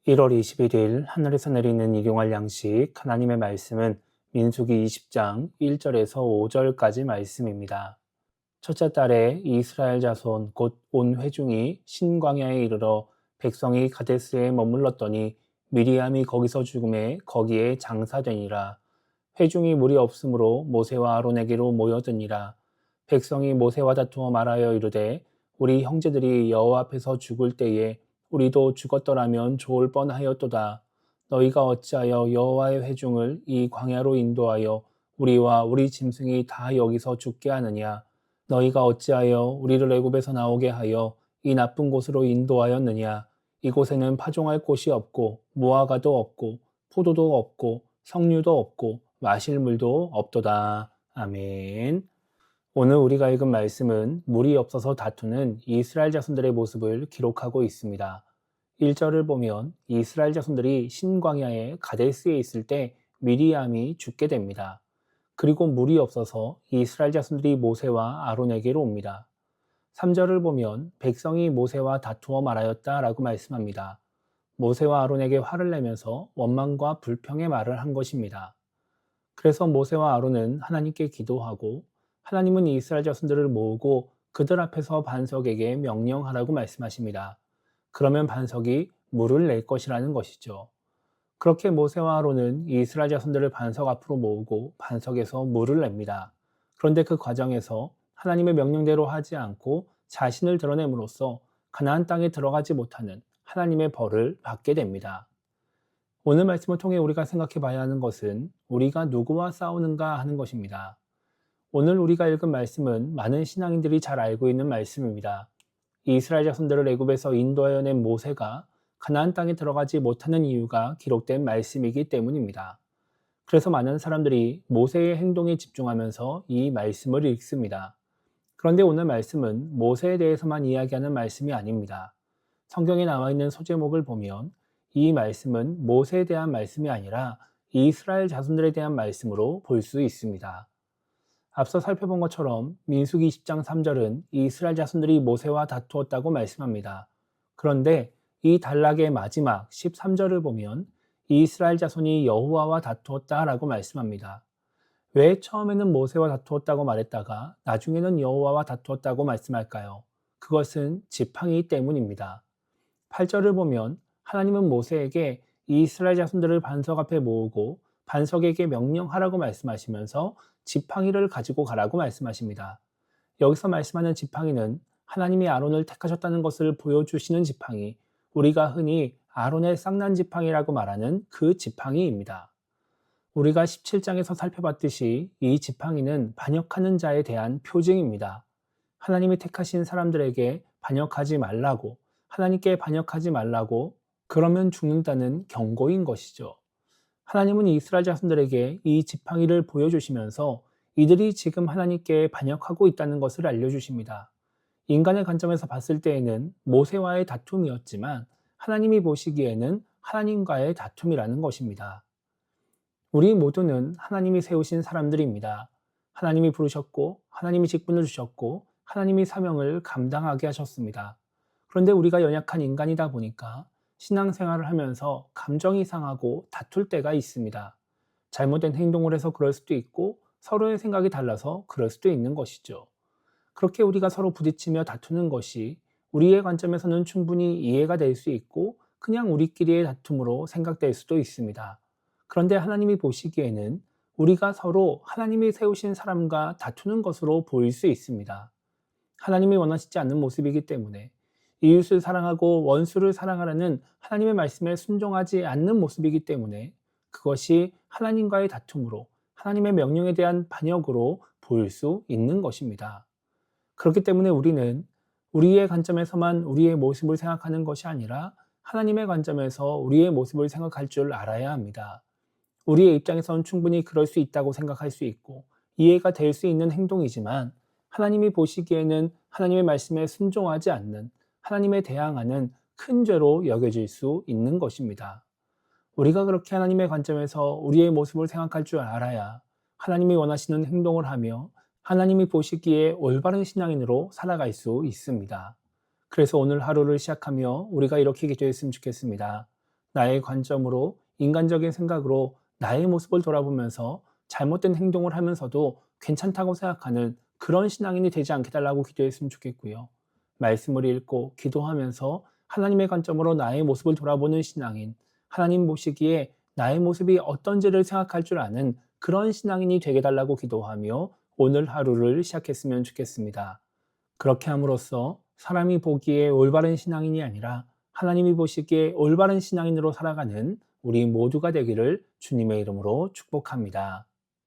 1월 21일 하늘에서 내리는 일용할 양식 하나님의 말씀은 민수기 20장 1절에서 5절까지 말씀입니다. 첫째 달에 이스라엘 자손 곧 온 회중이 신광야에 이르러 백성이 가데스에 머물렀더니 미리암이 거기서 죽음에 거기에 장사되니라. 회중이 물이 없으므로 모세와 아론에게로 모여드니라. 백성이 모세와 다투어 말하여 이르되 우리 형제들이 여호와 앞에서 죽을 때에 우리도 죽었더라면 좋을 뻔하였도다. 너희가 어찌하여 여호와의 회중을 이 광야로 인도하여 우리와 우리 짐승이 다 여기서 죽게 하느냐. 너희가 어찌하여 우리를 애굽에서 나오게 하여 이 나쁜 곳으로 인도하였느냐. 이곳에는 파종할 곳이 없고 무화과도 없고 포도도 없고 석류도 없고 마실 물도 없도다. 아멘. 오늘 우리가 읽은 말씀은 물이 없어서 다투는 이스라엘 자손들의 모습을 기록하고 있습니다. 1절을 보면 이스라엘 자손들이 신광야의 가데스에 있을 때 미리암이 죽게 됩니다. 그리고 물이 없어서 이스라엘 자손들이 모세와 아론에게로 옵니다. 3절을 보면 백성이 모세와 다투어 말하였다라고 말씀합니다. 모세와 아론에게 화를 내면서 원망과 불평의 말을 한 것입니다. 그래서 모세와 아론은 하나님께 기도하고 하나님은 이스라엘 자손들을 모으고 그들 앞에서 반석에게 명령하라고 말씀하십니다. 그러면 반석이 물을 낼 것이라는 것이죠. 그렇게 모세와 아론은 이스라엘 자손들을 반석 앞으로 모으고 반석에서 물을 냅니다. 그런데 그 과정에서 하나님의 명령대로 하지 않고 자신을 드러냄으로써 가나안 땅에 들어가지 못하는 하나님의 벌을 받게 됩니다. 오늘 말씀을 통해 우리가 생각해 봐야 하는 것은 우리가 누구와 싸우는가 하는 것입니다. 오늘 우리가 읽은 말씀은 많은 신앙인들이 잘 알고 있는 말씀입니다. 이스라엘 자손들을 애굽에서 인도하여 낸 모세가 가나안 땅에 들어가지 못하는 이유가 기록된 말씀이기 때문입니다. 그래서 많은 사람들이 모세의 행동에 집중하면서 이 말씀을 읽습니다. 그런데 오늘 말씀은 모세에 대해서만 이야기하는 말씀이 아닙니다. 성경에 나와 있는 소제목을 보면 이 말씀은 모세에 대한 말씀이 아니라 이스라엘 자손들에 대한 말씀으로 볼 수 있습니다. 앞서 살펴본 것처럼 민수기 20장 3절은 이스라엘 자손들이 모세와 다투었다고 말씀합니다. 그런데 이 단락의 마지막 13절을 보면 이스라엘 자손이 여호와와 다투었다라고 말씀합니다. 왜 처음에는 모세와 다투었다고 말했다가 나중에는 여호와와 다투었다고 말씀할까요? 그것은 지팡이 때문입니다. 8절을 보면 하나님은 모세에게 이스라엘 자손들을 반석 앞에 모으고 반석에게 명령하라고 말씀하시면서 지팡이를 가지고 가라고 말씀하십니다. 여기서 말씀하는 지팡이는 하나님이 아론을 택하셨다는 것을 보여주시는 지팡이, 우리가 흔히 아론의 쌍난 지팡이라고 말하는 그 지팡이입니다. 우리가 17장에서 살펴봤듯이 이 지팡이는 반역하는 자에 대한 표징입니다. 하나님이 택하신 사람들에게 반역하지 말라고, 하나님께 반역하지 말라고, 그러면 죽는다는 경고인 것이죠. 하나님은 이스라엘 자손들에게 이 지팡이를 보여주시면서 이들이 지금 하나님께 반역하고 있다는 것을 알려주십니다. 인간의 관점에서 봤을 때에는 모세와의 다툼이었지만 하나님이 보시기에는 하나님과의 다툼이라는 것입니다. 우리 모두는 하나님이 세우신 사람들입니다. 하나님이 부르셨고 하나님이 직분을 주셨고 하나님이 사명을 감당하게 하셨습니다. 그런데 우리가 연약한 인간이다 보니까 신앙생활을 하면서 감정이 상하고 다툴 때가 있습니다. 잘못된 행동을 해서 그럴 수도 있고 서로의 생각이 달라서 그럴 수도 있는 것이죠. 그렇게 우리가 서로 부딪히며 다투는 것이 우리의 관점에서는 충분히 이해가 될 수 있고 그냥 우리끼리의 다툼으로 생각될 수도 있습니다. 그런데 하나님이 보시기에는 우리가 서로 하나님이 세우신 사람과 다투는 것으로 보일 수 있습니다. 하나님이 원하시지 않는 모습이기 때문에 이웃을 사랑하고 원수를 사랑하라는 하나님의 말씀에 순종하지 않는 모습이기 때문에 그것이 하나님과의 다툼으로 하나님의 명령에 대한 반역으로 보일 수 있는 것입니다. 그렇기 때문에 우리는 우리의 관점에서만 우리의 모습을 생각하는 것이 아니라 하나님의 관점에서 우리의 모습을 생각할 줄 알아야 합니다. 우리의 입장에서는 충분히 그럴 수 있다고 생각할 수 있고 이해가 될 수 있는 행동이지만 하나님이 보시기에는 하나님의 말씀에 순종하지 않는 하나님에 대항하는 큰 죄로 여겨질 수 있는 것입니다. 우리가 그렇게 하나님의 관점에서 우리의 모습을 생각할 줄 알아야 하나님이 원하시는 행동을 하며 하나님이 보시기에 올바른 신앙인으로 살아갈 수 있습니다. 그래서 오늘 하루를 시작하며 우리가 이렇게 기도했으면 좋겠습니다. 나의 관점으로 인간적인 생각으로 나의 모습을 돌아보면서 잘못된 행동을 하면서도 괜찮다고 생각하는 그런 신앙인이 되지 않게 달라고 기도했으면 좋겠고요. 말씀을 읽고 기도하면서 하나님의 관점으로 나의 모습을 돌아보는 신앙인, 하나님 보시기에 나의 모습이 어떤지를 생각할 줄 아는 그런 신앙인이 되게 달라고 기도하며 오늘 하루를 시작했으면 좋겠습니다. 그렇게 함으로써 사람이 보기에 올바른 신앙인이 아니라 하나님이 보시기에 올바른 신앙인으로 살아가는 우리 모두가 되기를 주님의 이름으로 축복합니다.